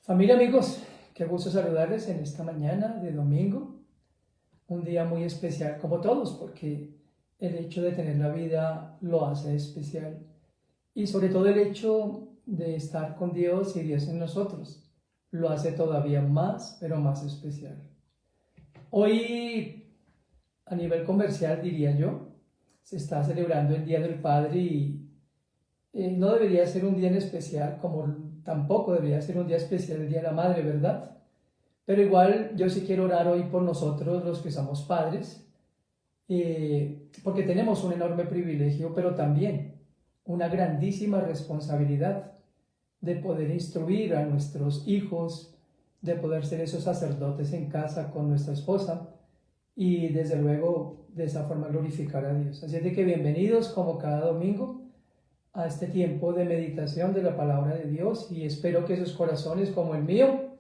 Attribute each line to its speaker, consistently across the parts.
Speaker 1: Familia, amigos, qué gusto saludarles en esta mañana de domingo, un día muy especial como todos, porque el hecho de tener la vida lo hace especial y sobre todo el hecho de estar con Dios y Dios en nosotros lo hace todavía más, pero más especial. Hoy, a nivel comercial, diría yo, se está celebrando el Día del Padre y no debería ser un día en especial, como tampoco debería ser un día especial el Día de la Madre, ¿verdad? Pero igual yo sí quiero orar hoy por nosotros, los que somos padres, porque tenemos un enorme privilegio, pero también una grandísima responsabilidad de poder instruir a nuestros hijos, de poder ser esos sacerdotes en casa con nuestra esposa y desde luego de esa forma glorificar a Dios. Así es de que bienvenidos como cada domingo a este tiempo de meditación de la palabra de Dios y espero que sus corazones como el mío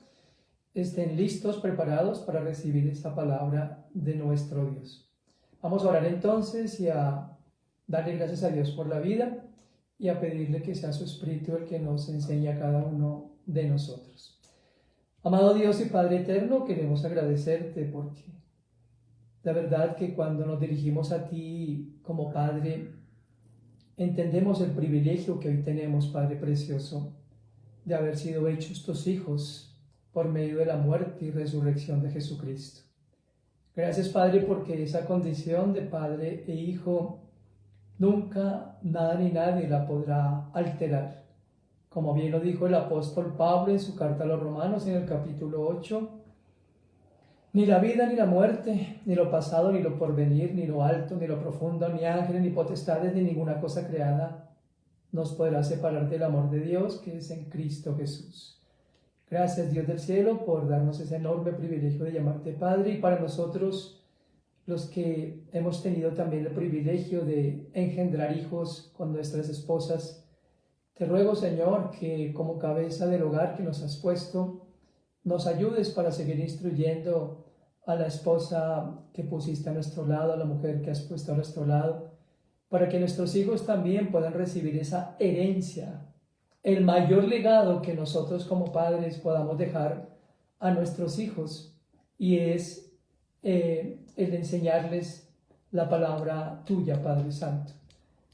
Speaker 1: estén listos, preparados para recibir esta palabra de nuestro Dios. Vamos a orar entonces y a darle gracias a Dios por la vida y a pedirle que sea su Espíritu el que nos enseñe a cada uno de nosotros. Amado Dios y Padre eterno, queremos agradecerte porque la verdad que cuando nos dirigimos a ti como Padre, entendemos el privilegio que hoy tenemos, Padre precioso, de haber sido hechos tus hijos por medio de la muerte y resurrección de Jesucristo. Gracias, Padre, porque esa condición de Padre e Hijo nunca nada ni nadie la podrá alterar. Como bien lo dijo el apóstol Pablo en su carta a los Romanos en el capítulo 8, ni la vida ni la muerte, ni lo pasado ni lo porvenir, ni lo alto ni lo profundo, ni ángeles ni potestades, ni ninguna cosa creada nos podrá separar del amor de Dios que es en Cristo Jesús. Gracias, Dios del cielo, por darnos ese enorme privilegio de llamarte Padre, y para nosotros, los que hemos tenido también el privilegio de engendrar hijos con nuestras esposas, te ruego, Señor, que como cabeza del hogar que nos has puesto, nos ayudes para seguir instruyendo a la esposa que pusiste a nuestro lado, a la mujer que has puesto a nuestro lado, para que nuestros hijos también puedan recibir esa herencia, el mayor legado que nosotros como padres podamos dejar a nuestros hijos, y es el de enseñarles la palabra tuya, Padre Santo.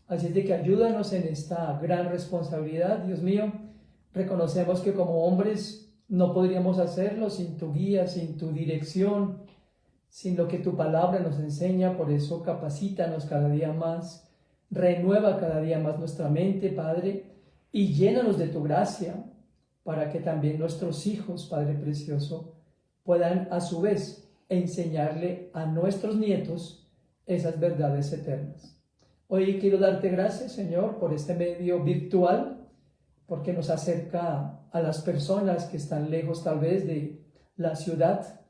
Speaker 1: Así es de que ayúdanos en esta gran responsabilidad, Dios mío. Reconocemos que como hombres no podríamos hacerlo sin tu guía, sin tu dirección, sin lo que tu palabra nos enseña. Por eso capacítanos cada día más, renueva cada día más nuestra mente, Padre, y llénanos de tu gracia, para que también nuestros hijos, Padre precioso, puedan a su vez enseñarle a nuestros nietos esas verdades eternas. Hoy quiero darte gracias, Señor, por este medio virtual, porque nos acerca a las personas que están lejos tal vez de la ciudad,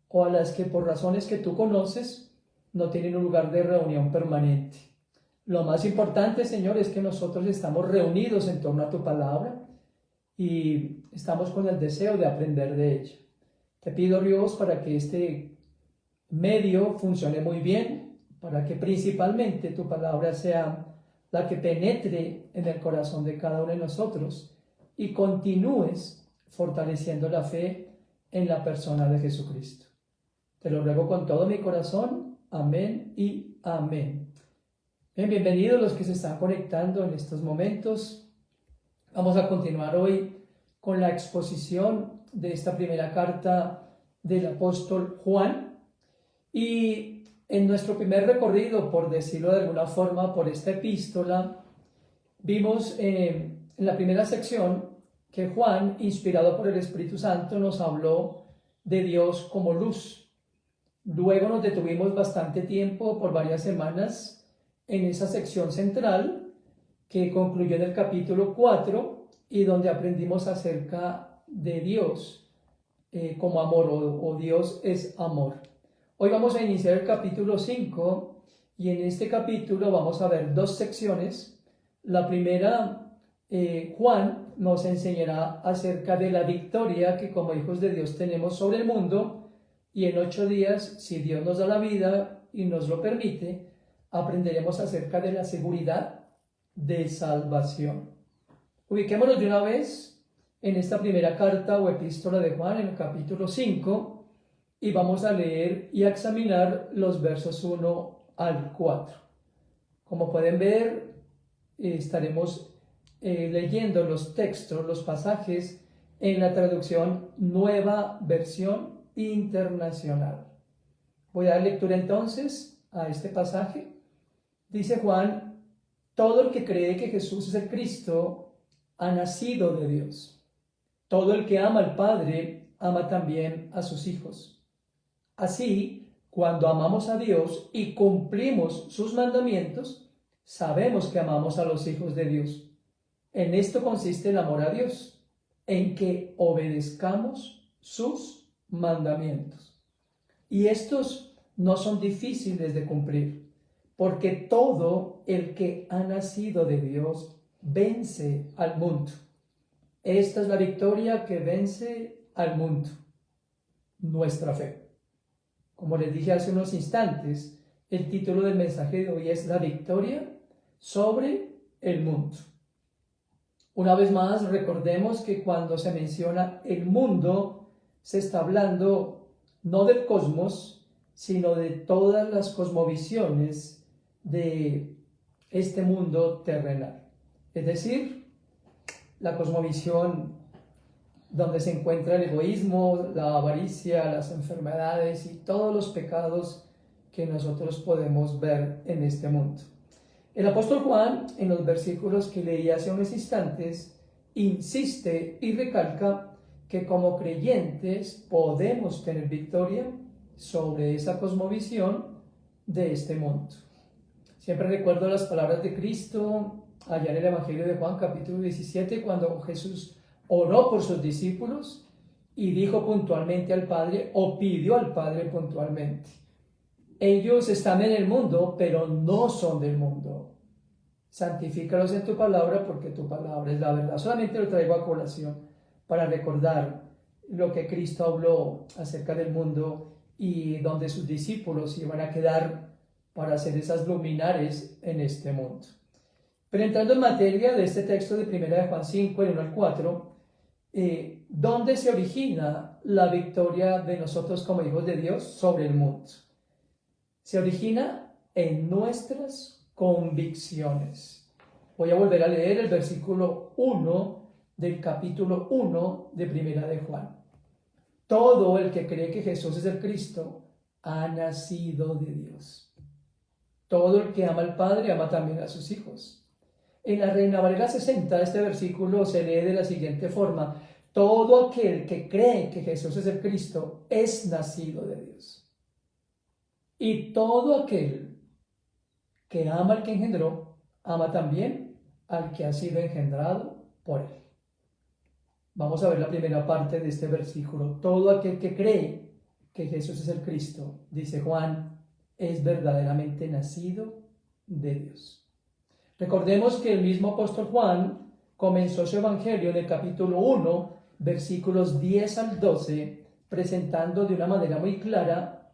Speaker 1: o a las que por razones que tú conoces no tienen un lugar de reunión permanente. Lo más importante, Señor, es que nosotros estamos reunidos en torno a tu palabra y estamos con el deseo de aprender de ella. Te pido, Dios, para que este medio funcione muy bien, para que principalmente tu palabra sea la que penetre en el corazón de cada uno de nosotros y continúes fortaleciendo la fe en la persona de Jesucristo. Te lo ruego con todo mi corazón. Amén y amén. Bien, bienvenidos los que se están conectando en estos momentos. Vamos a continuar hoy con la exposición de esta primera carta del apóstol Juan. Y en nuestro primer recorrido, por decirlo de alguna forma, por esta epístola, vimos en la primera sección que Juan, inspirado por el Espíritu Santo, nos habló de Dios como luz. Luego nos detuvimos bastante tiempo, por varias semanas, en esa sección central que concluyó en el capítulo 4 y donde aprendimos acerca de Dios como amor, o Dios es amor. Hoy vamos a iniciar el capítulo 5 y en este capítulo vamos a ver dos secciones. La primera, Juan nos enseñará acerca de la victoria que como hijos de Dios tenemos sobre el mundo. Y en 8 días, si Dios nos da la vida y nos lo permite, aprenderemos acerca de la seguridad de salvación. Ubiquémonos de una vez en esta primera carta o epístola de Juan, en el capítulo 5, y vamos a leer y a examinar los versos 1 al 4. Como pueden ver, estaremos leyendo los textos, los pasajes, en la traducción Nueva Versión Internacional. Voy a dar lectura entonces a este pasaje. Dice Juan: todo el que cree que Jesús es el Cristo ha nacido de Dios. Todo el que ama al Padre ama también a sus hijos. Así, cuando amamos a Dios y cumplimos sus mandamientos, sabemos que amamos a los hijos de Dios. En esto consiste el amor a Dios, en que obedezcamos sus mandamientos. Y estos no son difíciles de cumplir, porque todo el que ha nacido de Dios vence al mundo. Esta es la victoria que vence al mundo, nuestra fe. Como les dije hace unos instantes, el título del mensaje de hoy es La victoria sobre el mundo. Una vez más, recordemos que cuando se menciona el mundo, se está hablando no del cosmos, sino de todas las cosmovisiones de este mundo terrenal. Es decir, la cosmovisión donde se encuentra el egoísmo, la avaricia, las enfermedades y todos los pecados que nosotros podemos ver en este mundo. El apóstol Juan, en los versículos que leí hace unos instantes, insiste y recalca que como creyentes podemos tener victoria sobre esa cosmovisión de este mundo. Siempre recuerdo las palabras de Cristo allá en el Evangelio de Juan, capítulo 17, cuando Jesús oró por sus discípulos y dijo puntualmente al Padre, o pidió al Padre puntualmente: ellos están en el mundo, pero no son del mundo. Santifícalos en tu palabra, porque tu palabra es la verdad. Solamente lo traigo a colación para recordar lo que Cristo habló acerca del mundo y donde sus discípulos iban a quedar para ser esas luminares en este mundo. Pero entrando en materia de este texto de 1 de Juan 5, el 1 al 4, ¿dónde se origina la victoria de nosotros como hijos de Dios sobre el mundo? Se origina en nuestras convicciones. Voy a volver a leer el versículo 1 del capítulo 1 de 1 de Juan. Todo el que cree que Jesús es el Cristo ha nacido de Dios. Todo el que ama al Padre ama también a sus hijos. En la Reina Valera 60, este versículo se lee de la siguiente forma: todo aquel que cree que Jesús es el Cristo es nacido de Dios. Y todo aquel que ama al que engendró, ama también al que ha sido engendrado por él. Vamos a ver la primera parte de este versículo. Todo aquel que cree que Jesús es el Cristo, dice Juan, es verdaderamente nacido de Dios. Recordemos que el mismo apóstol Juan comenzó su evangelio en el capítulo 1, versículos 10 al 12, presentando de una manera muy clara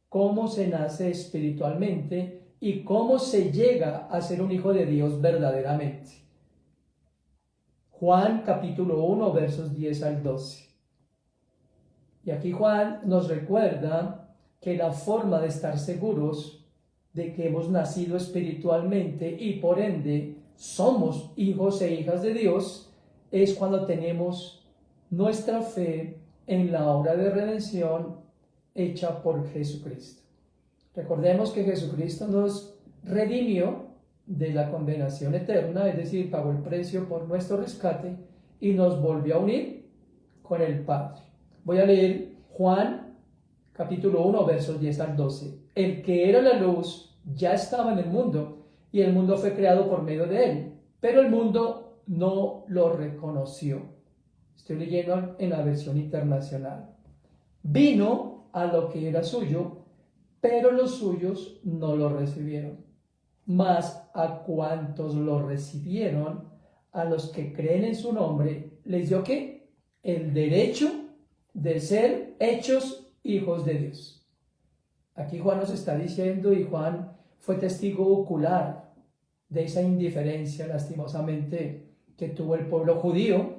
Speaker 1: cómo se nace espiritualmente y cómo se llega a ser un hijo de Dios verdaderamente. Juan capítulo 1, versos 10 al 12. Y aquí Juan nos recuerda que la forma de estar seguros de que hemos nacido espiritualmente y por ende somos hijos e hijas de Dios es cuando tenemos nuestra fe en la obra de redención hecha por Jesucristo. Recordemos que Jesucristo nos redimió de la condenación eterna, es decir, pagó el precio por nuestro rescate y nos volvió a unir con el Padre. Voy a leer Juan capítulo 1, versos 10 al 12. El que era la luz ya estaba en el mundo y el mundo fue creado por medio de él, pero el mundo no lo reconoció. Estoy leyendo en la versión internacional. Vino a lo que era suyo, pero los suyos no lo recibieron. Mas a cuantos lo recibieron, a los que creen en su nombre, les dio ¿qué? El derecho de ser hechos hijos de Dios. Aquí Juan nos está diciendo, y Juan fue testigo ocular de esa indiferencia lastimosamente que tuvo el pueblo judío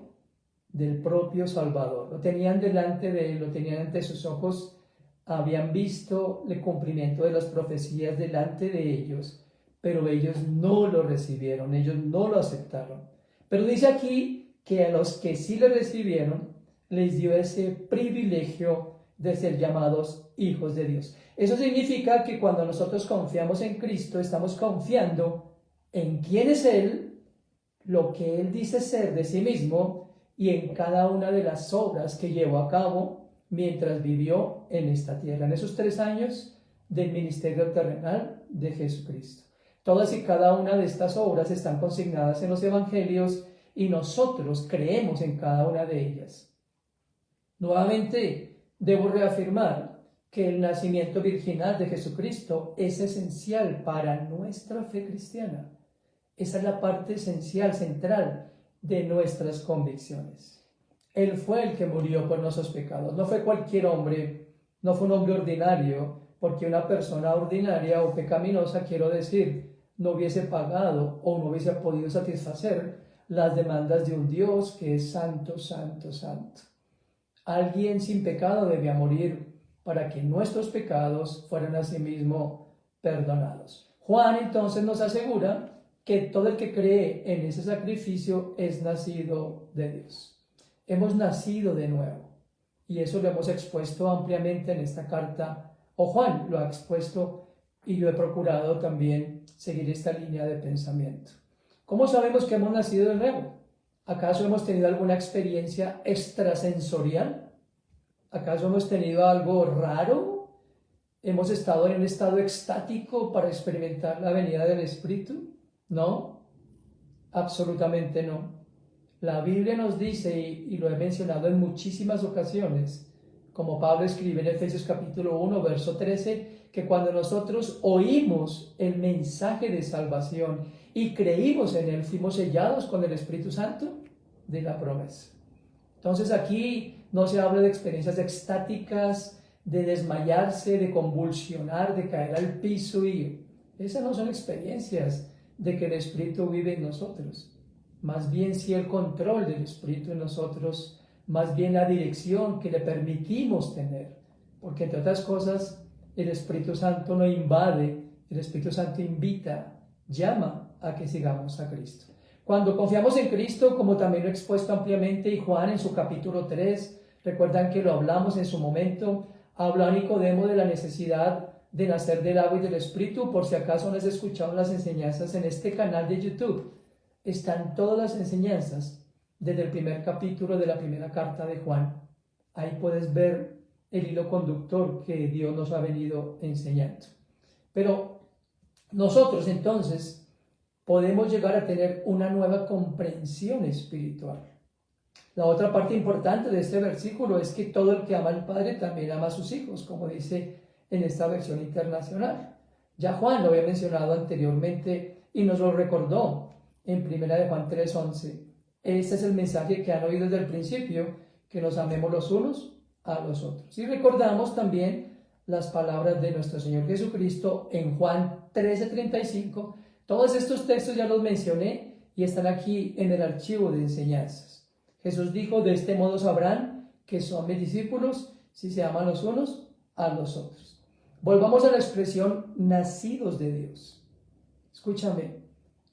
Speaker 1: del propio Salvador. Lo tenían delante de él, lo tenían ante sus ojos, habían visto el cumplimiento de las profecías delante de ellos, pero ellos no lo recibieron, ellos no lo aceptaron. Pero dice aquí que a los que sí le recibieron, les dio ese privilegio de ser llamados hijos de Dios. Eso significa que cuando nosotros confiamos en Cristo, estamos confiando en quién es Él, lo que Él dice ser de sí mismo y en cada una de las obras que llevó a cabo mientras vivió en esta tierra, en esos 3 años del ministerio terrenal de Jesucristo. Todas y cada una de estas obras están consignadas en los evangelios y nosotros creemos en cada una de ellas. Nuevamente, debo reafirmar que el nacimiento virginal de Jesucristo es esencial para nuestra fe cristiana. Esa es la parte esencial, central de nuestras convicciones. Él fue el que murió por nuestros pecados. No fue cualquier hombre, no fue un hombre ordinario, porque una persona ordinaria o pecaminosa, quiero decir, no hubiese pagado o no hubiese podido satisfacer las demandas de un Dios que es santo, santo, santo. Alguien sin pecado debía morir para que nuestros pecados fueran asimismo perdonados. Juan entonces nos asegura que todo el que cree en ese sacrificio es nacido de Dios. Hemos nacido de nuevo y eso lo hemos expuesto ampliamente en esta carta, o Juan lo ha expuesto y yo he procurado también seguir esta línea de pensamiento. ¿Cómo sabemos que hemos nacido de nuevo? ¿Acaso hemos tenido alguna experiencia extrasensorial? ¿Acaso hemos tenido algo raro? ¿Hemos estado en un estado extático para experimentar la venida del Espíritu? No, absolutamente no. La Biblia nos dice, y lo he mencionado en muchísimas ocasiones, como Pablo escribe en Efesios capítulo 1, verso 13, que cuando nosotros oímos el mensaje de salvación y creímos en él, fuimos sellados con el Espíritu Santo de la promesa. Entonces aquí no se habla de experiencias extáticas, de desmayarse, de convulsionar, de caer al piso, y esas no son experiencias de que el Espíritu vive en nosotros. Más bien sí el control del Espíritu en nosotros, más bien la dirección que le permitimos tener, porque entre otras cosas el Espíritu Santo no invade, el Espíritu Santo invita, llama a que sigamos a Cristo. Cuando confiamos en Cristo, como también lo he expuesto ampliamente, y Juan en su capítulo 3, recuerdan que lo hablamos en su momento, habla a Nicodemo de la necesidad de nacer del agua y del Espíritu. Por si acaso no has escuchado las enseñanzas en este canal de YouTube, están todas las enseñanzas desde el primer capítulo de la primera carta de Juan. Ahí puedes ver el hilo conductor que Dios nos ha venido enseñando. Pero nosotros entonces podemos llegar a tener una nueva comprensión espiritual. La otra parte importante de este versículo es que todo el que ama al Padre también ama a sus hijos, como dice en esta versión internacional. Ya Juan lo había mencionado anteriormente y nos lo recordó en 1 de Juan 3:11. Este es el mensaje que han oído desde el principio, que nos amemos los unos a los otros. Y recordamos también las palabras de nuestro Señor Jesucristo en Juan 13:35. Todos estos textos ya los mencioné y están aquí en el archivo de enseñanzas. Jesús dijo: de este modo sabrán que son mis discípulos si se aman los unos a los otros. Volvamos a la expresión nacidos de Dios. Escúchame,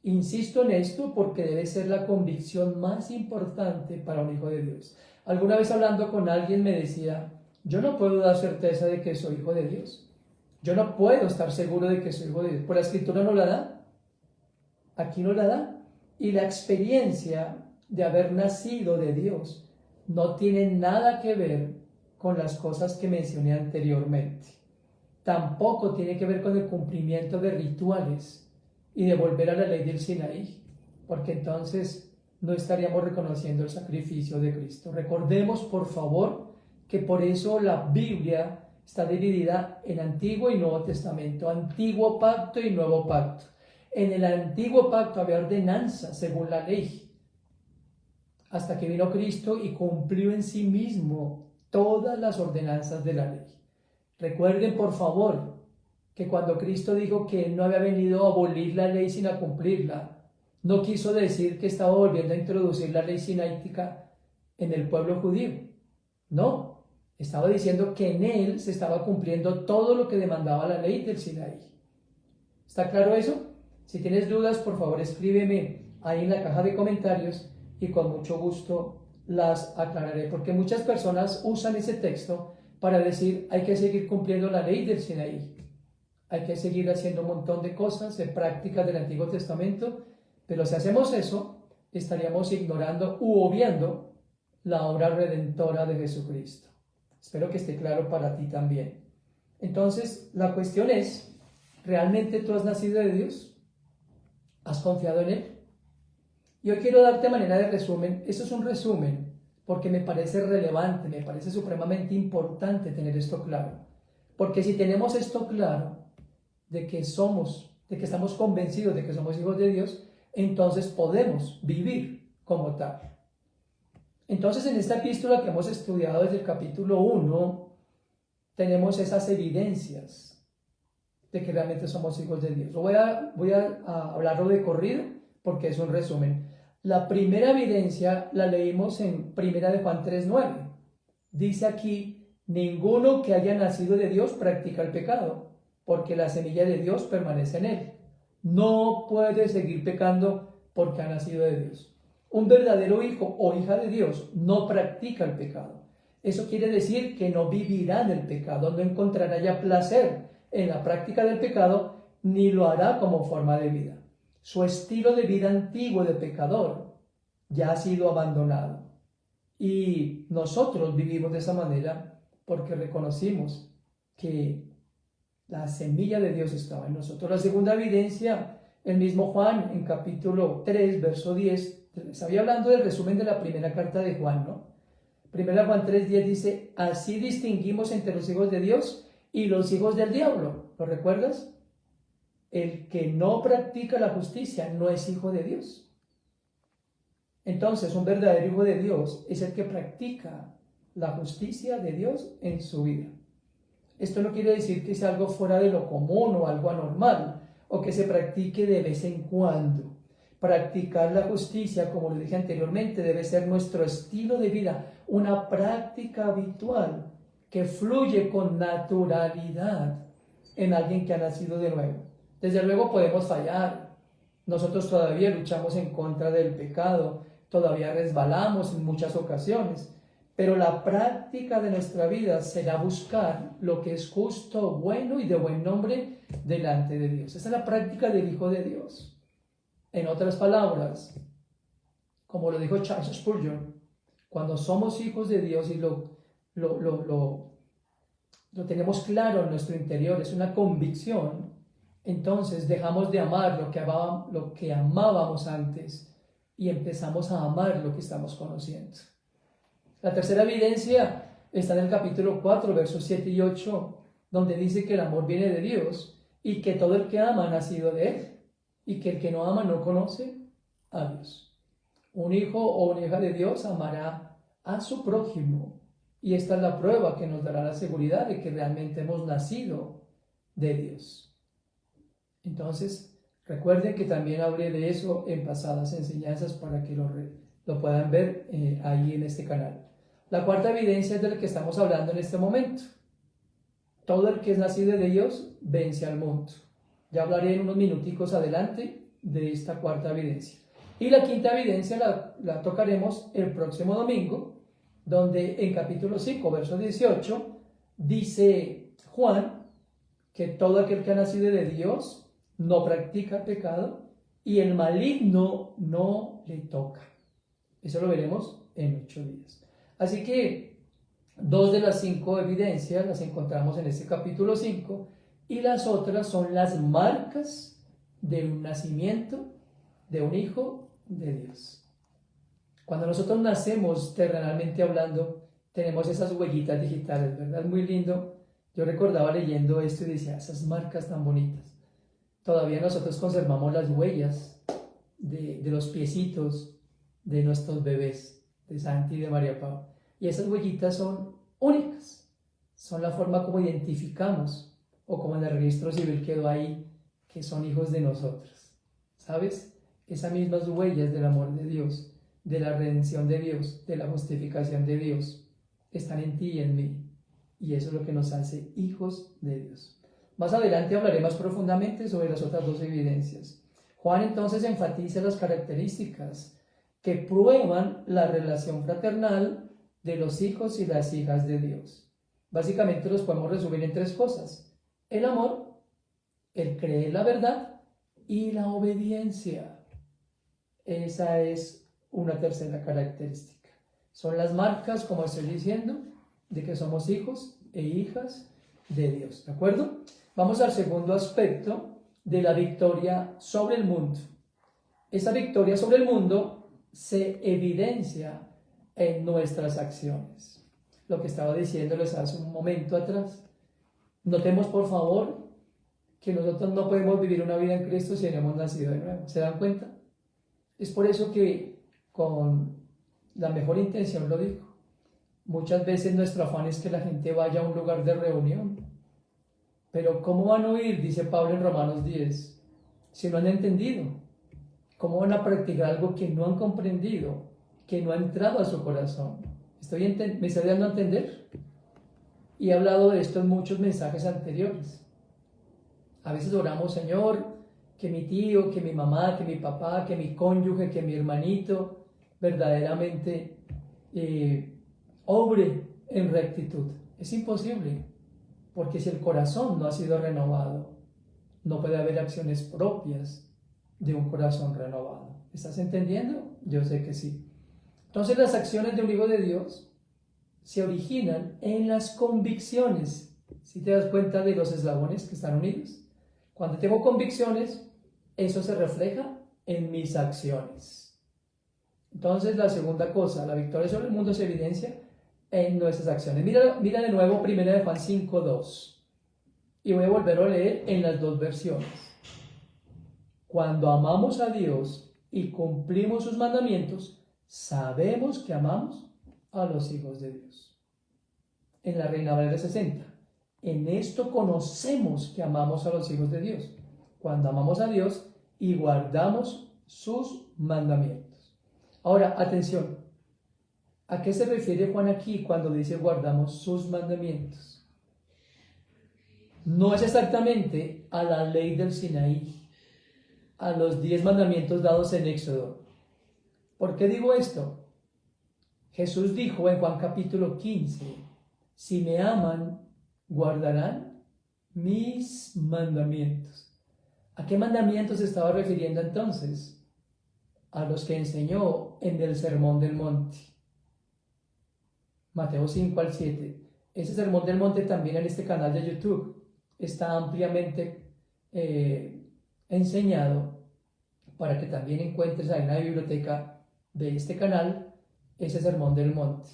Speaker 1: insisto en esto porque debe ser la convicción más importante para un hijo de Dios. Alguna vez hablando con alguien me decía: yo no puedo dar certeza de que soy hijo de Dios. Yo no puedo estar seguro de que soy hijo de Dios. ¿Por la Escritura no la da? Aquí no la da. Y la experiencia de haber nacido de Dios no tiene nada que ver con las cosas que mencioné anteriormente. Tampoco tiene que ver con el cumplimiento de rituales y de volver a la ley del Sinaí, porque entonces no estaríamos reconociendo el sacrificio de Cristo. Recordemos, por favor, que por eso la Biblia está dividida en Antiguo y Nuevo Testamento, Antiguo Pacto y Nuevo Pacto. En el Antiguo Pacto había ordenanza según la ley, hasta que vino Cristo y cumplió en sí mismo todas las ordenanzas de la ley. Recuerden, por favor, que cuando Cristo dijo que Él no había venido a abolir la ley sino a cumplirla, no quiso decir que estaba volviendo a introducir la ley sinaítica en el pueblo judío. No, estaba diciendo que en él se estaba cumpliendo todo lo que demandaba la ley del Sinaí. ¿Está claro eso? Si tienes dudas, por favor escríbeme ahí en la caja de comentarios y con mucho gusto las aclararé, porque muchas personas usan ese texto para decir hay que seguir cumpliendo la ley del Sinaí, hay que seguir haciendo un montón de cosas, de prácticas del Antiguo Testamento, pero si hacemos eso, estaríamos ignorando u obviando la obra redentora de Jesucristo. Espero que esté claro para ti también. Entonces, la cuestión es, ¿realmente tú has nacido de Dios? ¿Has confiado en Él? Y hoy quiero darte manera de resumen. Eso es un resumen porque me parece relevante, me parece supremamente importante tener esto claro. Porque si tenemos esto claro, de que estamos convencidos de que somos hijos de Dios, entonces podemos vivir como tal. Entonces, en esta epístola que hemos estudiado desde el capítulo 1, tenemos esas evidencias de que realmente somos hijos de Dios. Voy a hablarlo de corrido porque es un resumen. La primera evidencia la leímos en 1 de Juan 3:9. Dice aquí, ninguno que haya nacido de Dios practica el pecado, porque la semilla de Dios permanece en él. No puede seguir pecando porque ha nacido de Dios. Un verdadero hijo o hija de Dios no practica el pecado. Eso quiere decir que no vivirá en el pecado, no encontrará ya placer en la práctica del pecado, ni lo hará como forma de vida. Su estilo de vida antiguo de pecador ya ha sido abandonado. Y nosotros vivimos de esa manera porque reconocimos que la semilla de Dios estaba en nosotros. La segunda evidencia, el mismo Juan en capítulo 3, verso 10, estaba hablando del resumen de la primera carta de Juan, ¿no? Primera Juan 3:10 dice, así distinguimos entre los hijos de Dios y los hijos del diablo. ¿Lo recuerdas? El que no practica la justicia no es hijo de Dios. Entonces, un verdadero hijo de Dios es el que practica la justicia de Dios en su vida. Esto no quiere decir que sea algo fuera de lo común o algo anormal, o que se practique de vez en cuando. Practicar la justicia, como lo dije anteriormente, debe ser nuestro estilo de vida, una práctica habitual que fluye con naturalidad en alguien que ha nacido de nuevo. Desde luego podemos fallar. Nosotros todavía luchamos en contra del pecado, todavía resbalamos en muchas ocasiones, pero la práctica de nuestra vida será buscar lo que es justo, bueno y de buen nombre delante de Dios. Esa es la práctica del Hijo de Dios. En otras palabras, como lo dijo Charles Spurgeon, cuando somos hijos de Dios y lo tenemos claro en nuestro interior, es una convicción, entonces dejamos de amar lo que amábamos antes y empezamos a amar lo que estamos conociendo. La tercera evidencia está en el capítulo 4, versos 7 y 8, donde dice que el amor viene de Dios y que todo el que ama ha nacido de Él y que el que no ama no conoce a Dios. Un hijo o una hija de Dios amará a su prójimo y esta es la prueba que nos dará la seguridad de que realmente hemos nacido de Dios. Entonces, recuerden que también hablé de eso en pasadas enseñanzas para que lo puedan ver ahí en este canal. La cuarta evidencia es de la que estamos hablando en este momento. Todo el que es nacido de Dios vence al mundo. Ya hablaré en unos minuticos adelante de esta cuarta evidencia. Y la quinta evidencia la tocaremos el próximo domingo, donde en capítulo 5, verso 18, dice Juan que todo aquel que ha nacido de Dios no practica pecado y el maligno no le toca. Eso lo veremos en 8 días. Así que 2 de las 5 evidencias las encontramos en este capítulo 5 y las otras son las marcas de un nacimiento de un hijo de Dios. Cuando nosotros nacemos terrenalmente hablando, tenemos esas huellitas digitales, ¿verdad? Es muy lindo. Yo recordaba leyendo esto y decía, esas marcas tan bonitas. Todavía nosotros conservamos las huellas de los piecitos de nuestros bebés, de Santi y de María Pau. Y esas huellitas son únicas. Son la forma como identificamos, o como en el registro civil quedó ahí, que son hijos de nosotros. ¿Sabes? Esas mismas huellas del amor de Dios de la redención de Dios, de la justificación de Dios, están en ti y en mí. Y eso es lo que nos hace hijos de Dios. Más adelante hablaré más profundamente sobre las otras dos evidencias. Juan entonces enfatiza las características que prueban la relación fraternal de los hijos y las hijas de Dios. Básicamente los podemos resumir en tres cosas: el amor, el creer la verdad y la obediencia. Esa es una tercera característica. Son las marcas, como estoy diciendo, de que somos hijos e hijas de Dios. ¿De acuerdo? Vamos al segundo aspecto de la victoria sobre el mundo. Esa victoria sobre el mundo se evidencia en nuestras acciones. Lo que estaba diciéndoles hace un momento atrás. Notemos, por favor, que nosotros no podemos vivir una vida en Cristo si no hemos nacido de nuevo. ¿Se dan cuenta? Es por eso que, con la mejor intención lo digo, muchas veces nuestro afán es que la gente vaya a un lugar de reunión. Pero ¿cómo van a oír, dice Pablo en Romanos 10, si no han entendido? ¿Cómo van a practicar algo que no han comprendido, que no ha entrado a su corazón? ¿Me estoy dando a entender? Y he hablado de esto en muchos mensajes anteriores. A veces oramos, Señor, que mi tío, que mi mamá, que mi papá, que mi cónyuge, que mi hermanito verdaderamente obre en rectitud. Es imposible, porque si el corazón no ha sido renovado, no puede haber acciones propias de un corazón renovado. ¿Estás entendiendo? Yo sé que sí. Entonces las acciones de un hijo de Dios se originan en las convicciones. ¿Sí te das cuenta de los eslabones que están unidos? Cuando tengo convicciones, eso se refleja en mis acciones. Entonces la segunda cosa, la victoria sobre el mundo se evidencia en nuestras acciones. Mira de nuevo 1 de Juan 5:2. Y voy a volverlo a leer en las dos versiones. Cuando amamos a Dios y cumplimos sus mandamientos, sabemos que amamos a los hijos de Dios. En la Reina Valera 60. En esto conocemos que amamos a los hijos de Dios, cuando amamos a Dios y guardamos sus mandamientos. Ahora, atención. ¿A qué se refiere Juan aquí cuando dice guardamos sus mandamientos? No es exactamente a la ley del Sinaí, a los 10 mandamientos dados en Éxodo. ¿Por qué digo esto? Jesús dijo en Juan capítulo 15, si me aman, guardarán mis mandamientos. ¿A qué mandamientos se estaba refiriendo entonces? A los que enseñó en el Sermón del Monte. Mateo 5-7. Ese Sermón del Monte también en este canal de YouTube está ampliamente enseñado, para que también encuentres ahí en la biblioteca de este canal ese Sermón del Monte.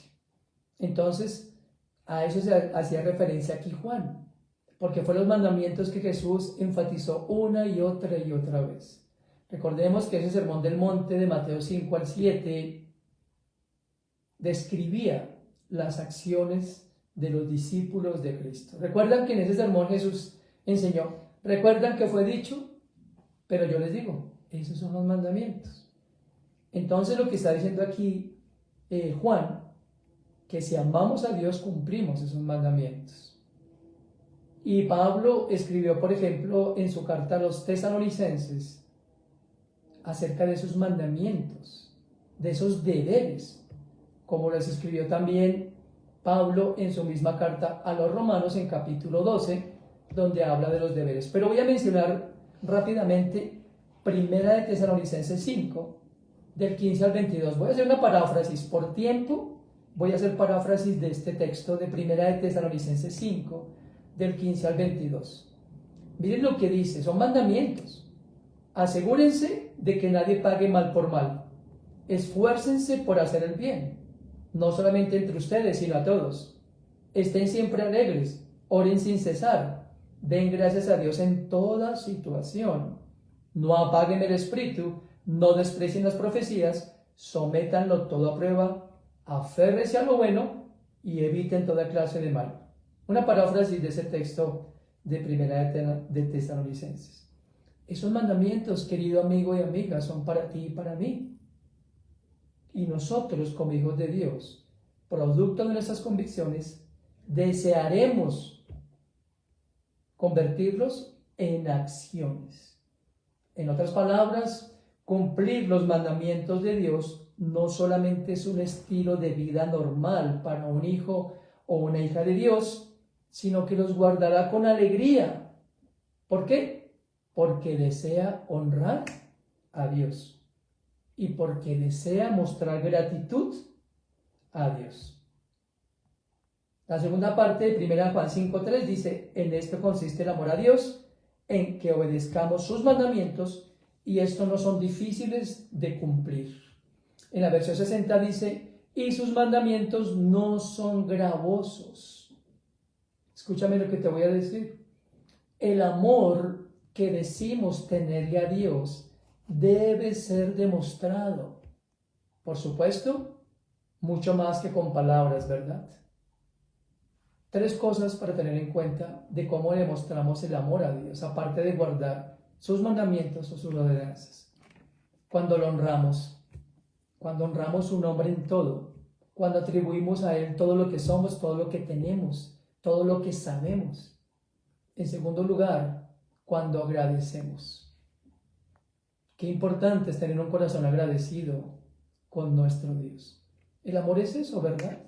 Speaker 1: Entonces, a eso se hacía referencia aquí Juan, porque fueron los mandamientos que Jesús enfatizó una y otra vez. Recordemos que ese Sermón del Monte de Mateo 5-7 describía las acciones de los discípulos de Cristo. ¿Recuerdan que en ese sermón Jesús enseñó? ¿Recuerdan que fue dicho? Pero yo les digo, esos son los mandamientos. Entonces lo que está diciendo aquí Juan, que si amamos a Dios cumplimos esos mandamientos. Y Pablo escribió, por ejemplo, en su carta a los tesalonicenses acerca de esos mandamientos, de esos deberes, como les escribió también Pablo en su misma carta a los romanos en capítulo 12, donde habla de los deberes. Pero voy a mencionar rápidamente Primera de Tesalonicenses 5, del 15 al 22. Voy a hacer una paráfrasis. Por tiempo, voy a hacer paráfrasis de este texto de Primera de Tesalonicenses 5, del 15 al 22. Miren lo que dice, son mandamientos. Asegúrense de que nadie pague mal por mal. Esfuércense por hacer el bien, no solamente entre ustedes, sino a todos. Estén siempre alegres, oren sin cesar, den gracias a Dios en toda situación. No apaguen el espíritu, no desprecien las profecías, sométanlo todo a prueba, aférrense a lo bueno y eviten toda clase de mal. Una paráfrasis de ese texto de Primera de Tesalonicenses. Esos mandamientos, querido amigo y amiga, son para ti y para mí. Y nosotros, como hijos de Dios, producto de nuestras convicciones, desearemos convertirlos en acciones. En otras palabras, cumplir los mandamientos de Dios no solamente es un estilo de vida normal para un hijo o una hija de Dios, sino que los guardará con alegría. ¿Por qué? Porque desea honrar a Dios y porque desea mostrar gratitud a Dios. La segunda parte de 1 Juan 5:3 dice: en esto consiste el amor a Dios, en que obedezcamos sus mandamientos, y estos no son difíciles de cumplir. En la versión 60 dice: y sus mandamientos no son gravosos. Escúchame lo que te voy a decir. El amor que decimos tenerle a Dios debe ser demostrado. Por supuesto, mucho más que con palabras, ¿verdad? 3 cosas para tener en cuenta de cómo demostramos el amor a Dios, aparte de guardar sus mandamientos o sus ordenanzas. Cuando lo honramos, cuando honramos su nombre en todo, cuando atribuimos a Él todo lo que somos, todo lo que tenemos, todo lo que sabemos. En segundo lugar, cuando agradecemos. Qué importante es tener un corazón agradecido con nuestro Dios. El amor es eso, ¿verdad?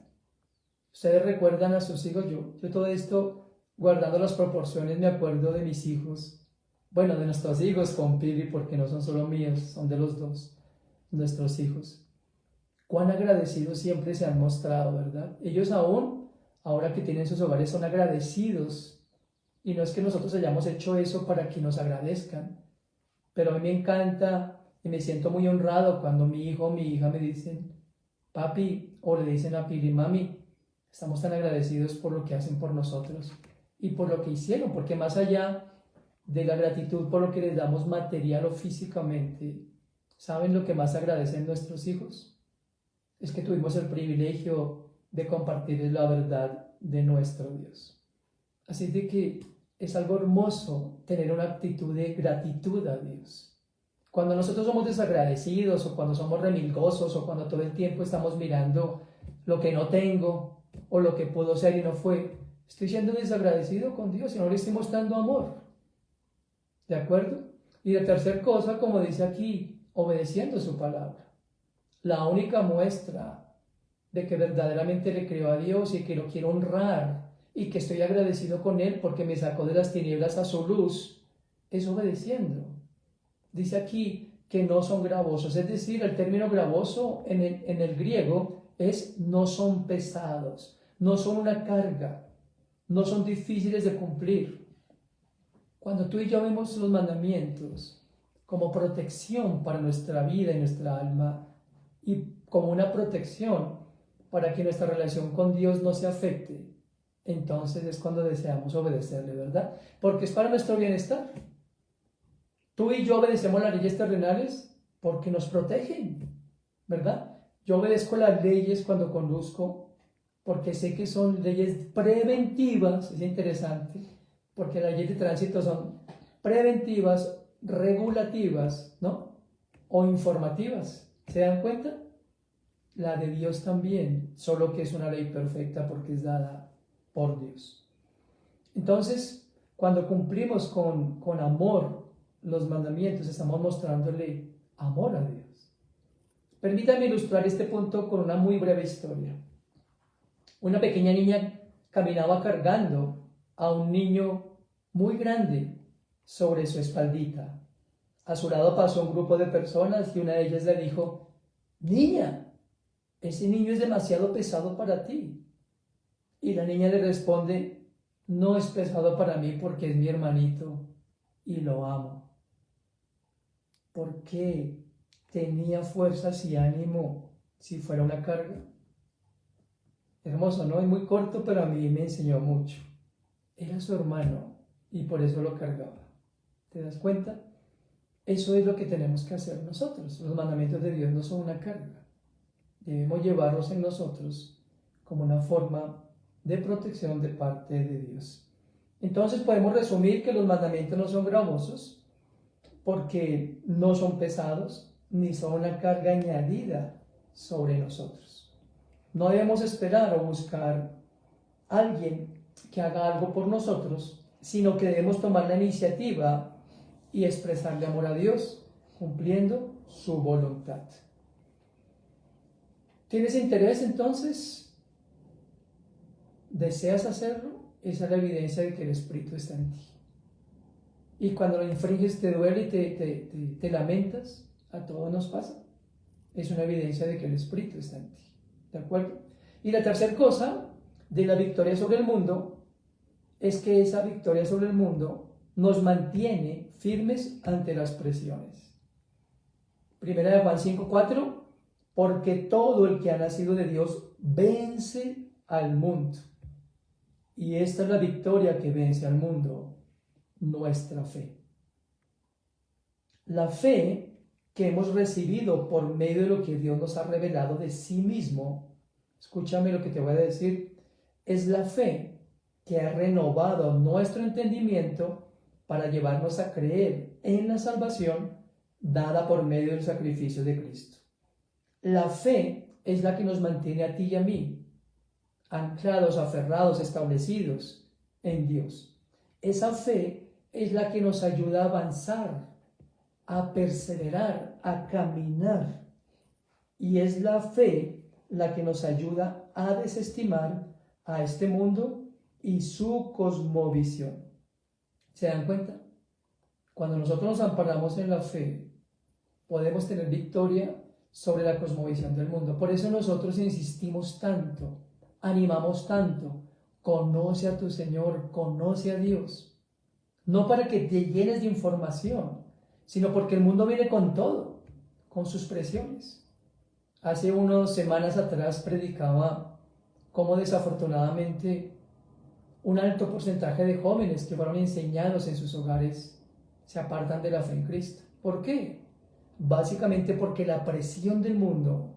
Speaker 1: Ustedes recuerdan a sus hijos, yo todo esto, guardando las proporciones, me acuerdo de mis hijos, bueno, de nuestros hijos con Pili, porque no son solo míos, son de los dos, nuestros hijos. Cuán agradecidos siempre se han mostrado, ¿verdad? Ellos aún, ahora que tienen sus hogares, son agradecidos, y no es que nosotros hayamos hecho eso para que nos agradezcan, pero a mí me encanta y me siento muy honrado cuando mi hijo o mi hija me dicen: papi, o le dicen a Pili: mami, estamos tan agradecidos por lo que hacen por nosotros y por lo que hicieron, porque más allá de la gratitud por lo que les damos material o físicamente, ¿saben lo que más agradecen nuestros hijos? Es que tuvimos el privilegio de compartirles la verdad de nuestro Dios. Así de que es algo hermoso tener una actitud de gratitud a Dios. Cuando nosotros somos desagradecidos o cuando somos remilgosos o cuando todo el tiempo estamos mirando lo que no tengo o lo que pudo ser y no fue, estoy siendo desagradecido con Dios y no le estoy mostrando amor. ¿De acuerdo? Y la tercera cosa, como dice aquí, obedeciendo su palabra. La única muestra de que verdaderamente le creo a Dios y que lo quiero honrar y que estoy agradecido con Él porque me sacó de las tinieblas a su luz, es obedeciendo. Dice aquí que no son gravosos, es decir, el término gravoso en el griego es no son pesados, no son una carga, no son difíciles de cumplir. Cuando tú y yo vemos los mandamientos como protección para nuestra vida y nuestra alma y como una protección para que nuestra relación con Dios no se afecte, entonces es cuando deseamos obedecerle, ¿verdad? Porque es para nuestro bienestar. Tú y yo obedecemos las leyes terrenales porque nos protegen, ¿verdad? Yo obedezco las leyes cuando conduzco porque sé que son leyes preventivas, es interesante, porque las leyes de tránsito son preventivas, regulativas, ¿no? O informativas, ¿se dan cuenta? La de Dios también, solo que es una ley perfecta porque es dada por Dios. Entonces, cuando cumplimos con amor los mandamientos, estamos mostrándole amor a Dios. Permítame ilustrar este punto con una muy breve historia. Una pequeña niña caminaba cargando a un niño muy grande sobre su espaldita. A su lado pasó un grupo de personas y una de ellas le dijo: niña, ese niño es demasiado pesado para ti. Y la niña le responde: no es pesado para mí porque es mi hermanito y lo amo. ¿Por qué tenía fuerzas y ánimo si fuera una carga? Hermoso, ¿no? Es muy corto, pero a mí me enseñó mucho. Era su hermano y por eso lo cargaba. ¿Te das cuenta? Eso es lo que tenemos que hacer nosotros. Los mandamientos de Dios no son una carga. Debemos llevarlos en nosotros como una forma de protección de parte de Dios. Entonces podemos resumir que los mandamientos no son gravosos porque no son pesados ni son una carga añadida sobre nosotros. No debemos esperar o buscar a alguien que haga algo por nosotros, sino que debemos tomar la iniciativa y expresarle amor a Dios, cumpliendo su voluntad. ¿Tienes interés entonces? ¿Deseas hacerlo? Esa es la evidencia de que el Espíritu está en ti. Y cuando lo infringes te duele y te lamentas, a todos nos pasa. Es una evidencia de que el Espíritu está en ti. ¿De acuerdo? Y la tercera cosa de la victoria sobre el mundo es que esa victoria sobre el mundo nos mantiene firmes ante las presiones. Primera de Juan 5:4, porque todo el que ha nacido de Dios vence al mundo. Y esta es la victoria que vence al mundo, nuestra fe. La fe que hemos recibido por medio de lo que Dios nos ha revelado de sí mismo, escúchame lo que te voy a decir, es la fe que ha renovado nuestro entendimiento para llevarnos a creer en la salvación dada por medio del sacrificio de Cristo. La fe es la que nos mantiene a ti y a mí, anclados, aferrados, establecidos en Dios. Esa fe es la que nos ayuda a avanzar, a perseverar, a caminar. Y es la fe la que nos ayuda a desestimar a este mundo y su cosmovisión. ¿Se dan cuenta? Cuando nosotros nos amparamos en la fe, podemos tener victoria sobre la cosmovisión del mundo. Por eso nosotros insistimos tanto, animamos tanto, conoce a tu Señor, conoce a Dios. No para que te llenes de información, sino porque el mundo viene con todo, con sus presiones. Hace unas semanas atrás predicaba cómo desafortunadamente un alto porcentaje de jóvenes que fueron enseñados en sus hogares se apartan de la fe en Cristo. ¿Por qué? Básicamente porque la presión del mundo,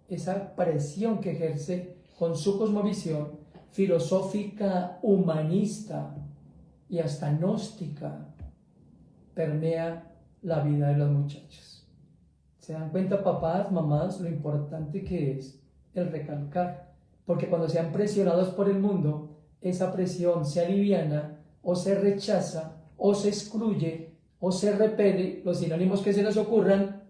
Speaker 1: esa presión que ejerce con su cosmovisión filosófica, humanista y hasta gnóstica, permea la vida de los muchachos. ¿Se dan cuenta, papás, mamás, lo importante que es el recalcar? Porque cuando sean presionados por el mundo, esa presión se aliviana o se rechaza o se excluye o se repele, los sinónimos que se les ocurran,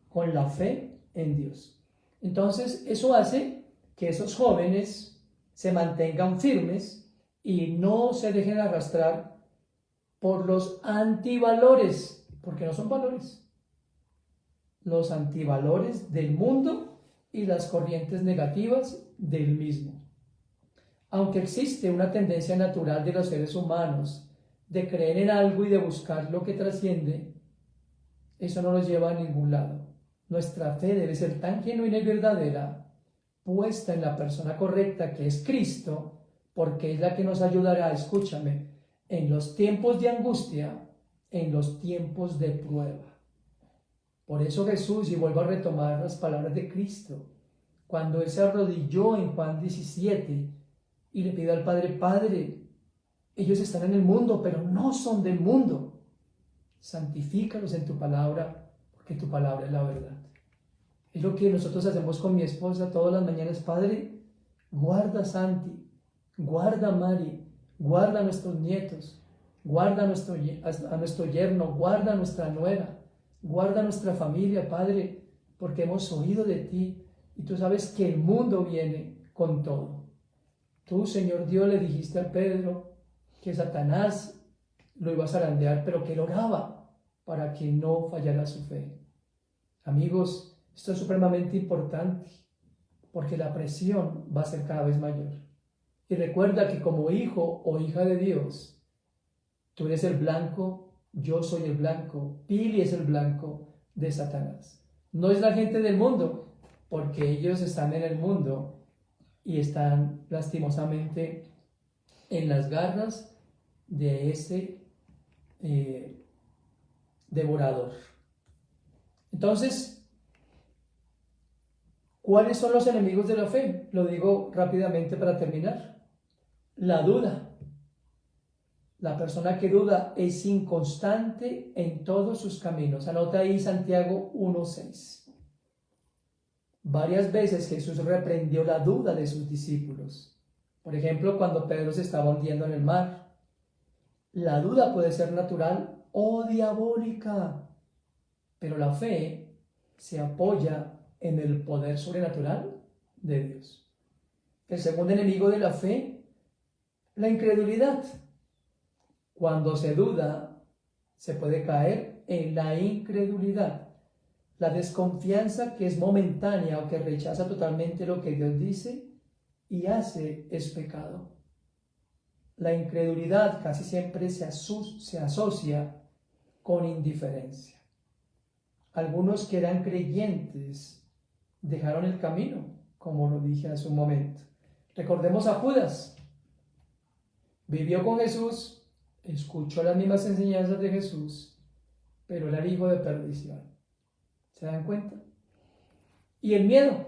Speaker 1: con la fe en Dios. Entonces, eso hace que esos jóvenes se mantengan firmes y no se dejen arrastrar por los antivalores, porque no son valores, los antivalores del mundo y las corrientes negativas del mismo. Aunque existe una tendencia natural de los seres humanos de creer en algo y de buscar lo que trasciende, eso no nos lleva a ningún lado. Nuestra fe debe ser tan genuina y verdadera, puesta en la persona correcta que es Cristo, porque es la que nos ayudará, escúchame, en los tiempos de angustia, en los tiempos de prueba. Por eso Jesús, y vuelvo a retomar las palabras de Cristo, cuando Él se arrodilló en Juan 17 y le pidió al Padre, Padre, ellos están en el mundo, pero no son del mundo. Santifícalos en tu palabra, porque tu palabra es la verdad. Es lo que nosotros hacemos con mi esposa todas las mañanas. Padre, guarda a Santi, guarda a Mari, guarda a nuestros nietos, guarda a nuestro yerno, guarda a nuestra nuera, guarda a nuestra familia, Padre, porque hemos oído de ti y tú sabes que el mundo viene con todo. Tú, Señor Dios, le dijiste a Pedro que Satanás lo iba a zarandear, pero que él oraba para que no fallara su fe. Amigos, esto es supremamente importante, porque la presión va a ser cada vez mayor. Y recuerda que como hijo o hija de Dios, tú eres el blanco, yo soy el blanco, Pili es el blanco de Satanás. No es la gente del mundo, porque ellos están en el mundo y están lastimosamente en las garras de ese devorador. Entonces, ¿cuáles son los enemigos de la fe? Lo digo rápidamente para terminar. La duda. La persona que duda es inconstante en todos sus caminos. Anota ahí Santiago 1:6. Varias veces Jesús reprendió la duda de sus discípulos. Por ejemplo, cuando Pedro se estaba hundiendo en el mar. La duda puede ser natural o diabólica, pero la fe se apoya en el poder sobrenatural de Dios. El segundo enemigo de la fe, la incredulidad. Cuando se duda, se puede caer en la incredulidad. La desconfianza que es momentánea o que rechaza totalmente lo que Dios dice y hace es pecado. La incredulidad casi siempre se asocia con indiferencia. Algunos que eran creyentes dejaron el camino, como lo dije hace un momento. Recordemos a Judas. Vivió con Jesús, escuchó las mismas enseñanzas de Jesús, pero era el hijo de perdición. ¿Se dan cuenta? Y el miedo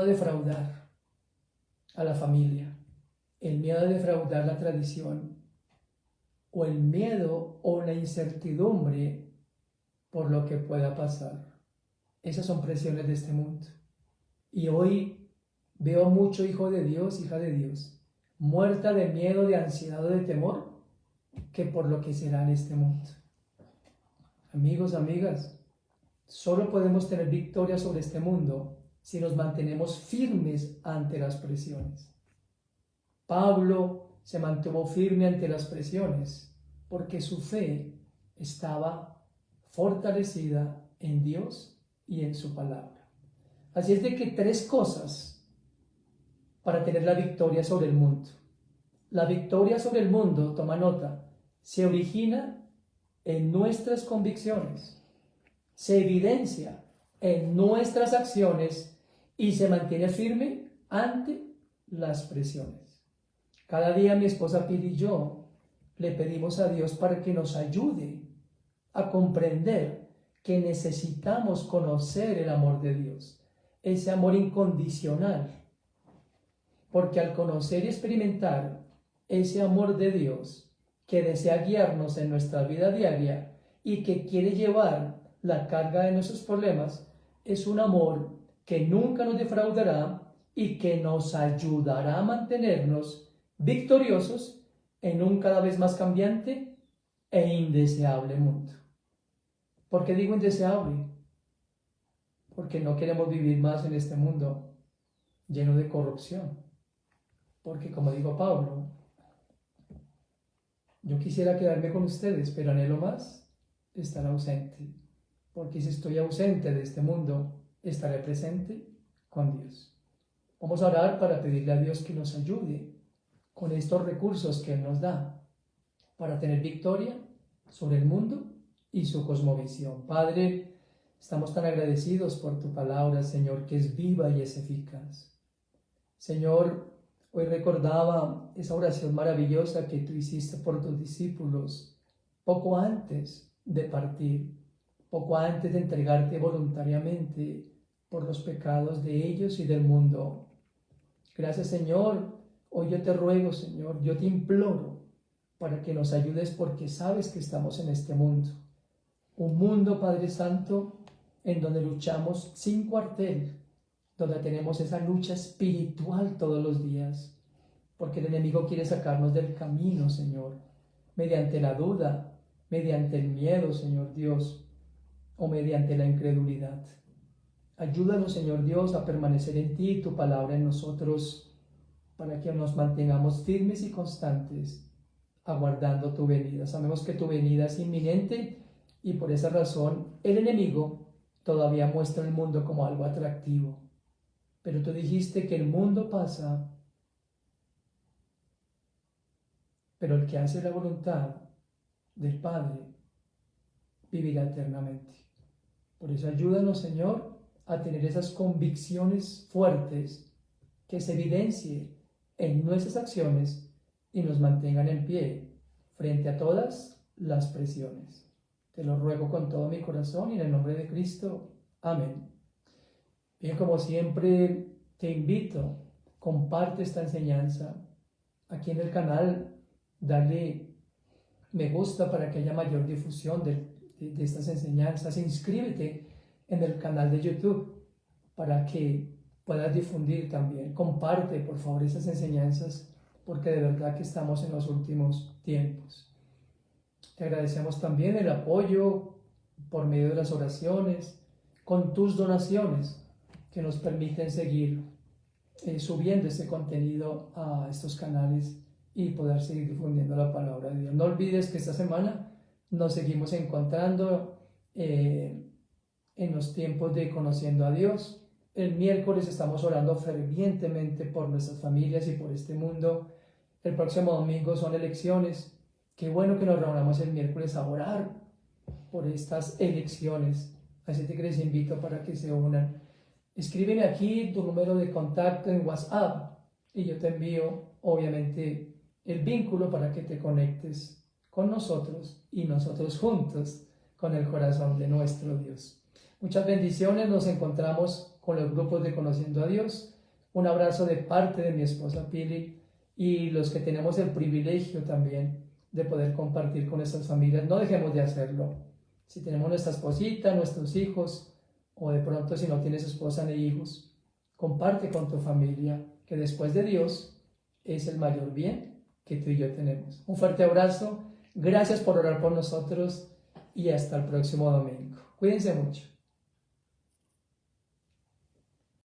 Speaker 1: a defraudar a la familia, el miedo a defraudar la tradición, o el miedo o la incertidumbre por lo que pueda pasar. Esas son presiones de este mundo. Y hoy veo mucho hijo de Dios, hija de Dios, muerta de miedo, de ansiedad o de temor, que por lo que será en este mundo. Amigos, amigas, solo podemos tener victoria sobre este mundo si nos mantenemos firmes ante las presiones. Pablo se mantuvo firme ante las presiones porque su fe estaba fortalecida en Dios y en su palabra. Así es de que 3 cosas para tener la victoria sobre el mundo. La victoria sobre el mundo, toma nota, se origina en nuestras convicciones, se evidencia en nuestras acciones y se mantiene firme ante las presiones. Cada día mi esposa Pili y yo le pedimos a Dios para que nos ayude a comprender que necesitamos conocer el amor de Dios, ese amor incondicional, porque al conocer y experimentar ese amor de Dios que desea guiarnos en nuestra vida diaria y que quiere llevar la carga de nuestros problemas, es un amor que nunca nos defraudará y que nos ayudará a mantenernos victoriosos en un cada vez más cambiante e indeseable mundo. ¿Por qué digo indeseable? Porque no queremos vivir más en este mundo lleno de corrupción. Porque como dijo Pablo, yo quisiera quedarme con ustedes, pero anhelo más estar ausente. Porque si estoy ausente de este mundo, estaré presente con Dios. Vamos a orar para pedirle a Dios que nos ayude con estos recursos que Él nos da para tener victoria sobre el mundo y su cosmovisión. Padre, estamos tan agradecidos por tu palabra, Señor, que es viva y es eficaz. Señor, hoy recordaba esa oración maravillosa que tú hiciste por tus discípulos poco antes de partir, poco antes de entregarte voluntariamente por los pecados de ellos y del mundo. Gracias, Señor. Hoy yo te ruego, Señor, yo te imploro para que nos ayudes porque sabes que estamos en este mundo. Un mundo, Padre Santo, en donde luchamos sin cuartel, donde tenemos esa lucha espiritual todos los días, porque el enemigo quiere sacarnos del camino, Señor, mediante la duda, mediante el miedo, Señor Dios, o mediante la incredulidad. Ayúdanos, Señor Dios, a permanecer en ti y tu palabra en nosotros, para que nos mantengamos firmes y constantes, aguardando tu venida. Sabemos que tu venida es inminente y por esa razón el enemigo todavía muestra el mundo como algo atractivo. Pero tú dijiste que el mundo pasa, pero el que hace la voluntad del Padre vivirá eternamente. Por eso ayúdanos, Señor, a tener esas convicciones fuertes que se evidencie en nuestras acciones y nos mantengan en pie frente a todas las presiones. Te lo ruego con todo mi corazón y en el nombre de Cristo. Amén. Bien, como siempre, te invito, comparte esta enseñanza aquí en el canal, dale me gusta para que haya mayor difusión de estas enseñanzas, inscríbete en el canal de YouTube para que puedas difundir también. Comparte, por favor, esas enseñanzas, porque de verdad que estamos en los últimos tiempos. Te agradecemos también el apoyo por medio de las oraciones, con tus donaciones que nos permiten seguir subiendo este contenido a estos canales y poder seguir difundiendo la palabra de Dios. No olvides que esta semana nos seguimos encontrando en los tiempos de Conociendo a Dios. El miércoles estamos orando fervientemente por nuestras familias y por este mundo. El próximo domingo son elecciones. Qué bueno que nos reunamos el miércoles a orar por estas elecciones. Así que les invito para que se unan. Escríbeme aquí tu número de contacto en WhatsApp y yo te envío, obviamente, el vínculo para que te conectes con nosotros y nosotros juntos con el corazón de nuestro Dios. Muchas bendiciones, nos encontramos con los grupos de Conociendo a Dios. Un abrazo de parte de mi esposa Pili y los que tenemos el privilegio también de poder compartir con nuestras familias. No dejemos de hacerlo. Si tenemos nuestra esposita, nuestros hijos, o de pronto si no tienes esposa ni hijos, comparte con tu familia, que después de Dios es el mayor bien que tú y yo tenemos. Un fuerte abrazo, gracias por orar por nosotros y hasta el próximo domingo. Cuídense mucho.